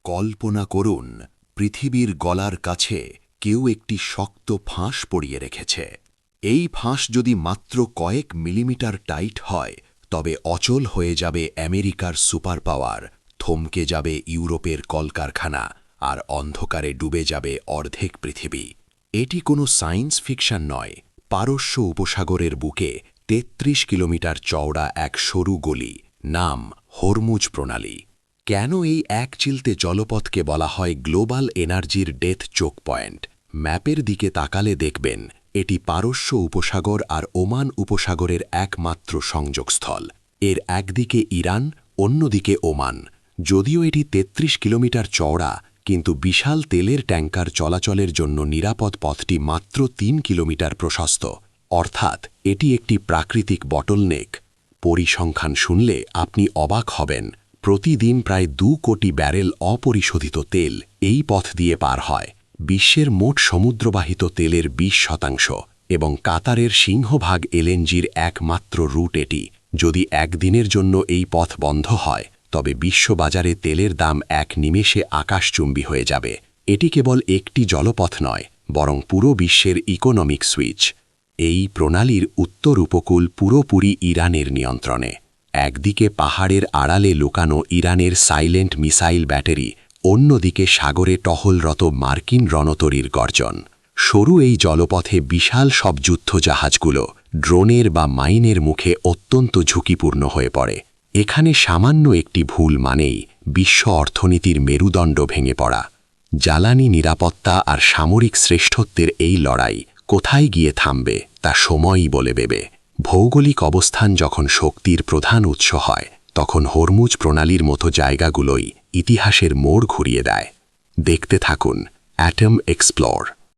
কল্পনা করুন, পৃথিবীর গলার কাছে কেউ একটি শক্ত ফাঁস পরিয়ে রেখেছে। এই ফাঁস যদি মাত্র কয়েক মিলিমিটার টাইট হয়, তবে অচল হয়ে যাবে আমেরিকার সুপার পাওয়ার, থমকে যাবে ইউরোপের কলকারখানা, আর অন্ধকারে ডুবে যাবে অর্ধেক পৃথিবী। এটি কোনো সায়েন্স ফিকশন নয়। পারস্য উপসাগরের বুকে ৩৩ কিলোমিটার চওড়া এক সরু গলি, নাম হরমুজ প্রণালী। কেন এই এক চিলতে জলপথকে বলা হয় গ্লোবাল এনার্জির ডেথ চোক পয়েন্ট? ম্যাপের দিকে তাকালে দেখবেন এটি পারস্য উপসাগর আর ওমান উপসাগরের একমাত্র সংযোগস্থল। এর একদিকে ইরান, অন্যদিকে ওমান। যদিও এটি ৩৩ কিলোমিটার চওড়া, কিন্তু বিশাল তেলের ট্যাঙ্কার চলাচলের জন্য নিরাপদ পথটি মাত্র ৩ কিলোমিটার প্রশস্ত। অর্থাৎ এটি একটি প্রাকৃতিক বটলনেক। পরিসংখ্যান শুনলে আপনি অবাক হবেন। প্রতিদিন প্রায় ২ কোটি ব্যারেল অপরিশোধিত তেল এই পথ দিয়ে পার হয়। বিশ্বের মোট সমুদ্রবাহিত তেলের ২০% এবং কাতারের সিংহভাগ এলএনজির একমাত্র রুট এটি। যদি একদিনের জন্য এই পথ বন্ধ হয়, তবে বিশ্ববাজারে তেলের দাম এক নিমেষে আকাশচুম্বী হয়ে যাবে। এটি কেবল একটি জলপথ নয়, বরং পুরো বিশ্বের ইকোনমিক সুইচ। এই প্রণালীর উত্তর উপকূল পুরোপুরি ইরানের নিয়ন্ত্রণে। একদিকে পাহাড়ের আড়ালে লুকানো ইরানের সাইলেন্ট মিসাইল ব্যাটারি, অন্যদিকে সাগরে টহলরত মার্কিন রণতরীর গর্জন। সরু এই জলপথে বিশাল সব যুদ্ধজাহাজগুলো ড্রোনের বা মাইনের মুখে অত্যন্ত ঝুঁকিপূর্ণ হয়ে পড়ে। এখানে সামান্য একটি ভুল মানেই বিশ্ব অর্থনীতির মেরুদণ্ড ভেঙে পড়া। জ্বালানি নিরাপত্তা আর সামরিক শ্রেষ্ঠত্বের এই লড়াই কোথায় গিয়ে থামবে তা সময়ই বলে দেবে। ভৌগোলিক অবস্থান যখন শক্তির প্রধান উৎস হয়, তখন হরমুজ প্রণালীর মতো জায়গাগুলোই ইতিহাসের মোড় ঘুরিয়ে দেয়। দেখতে থাকুন অ্যাটম এক্সপ্লোর।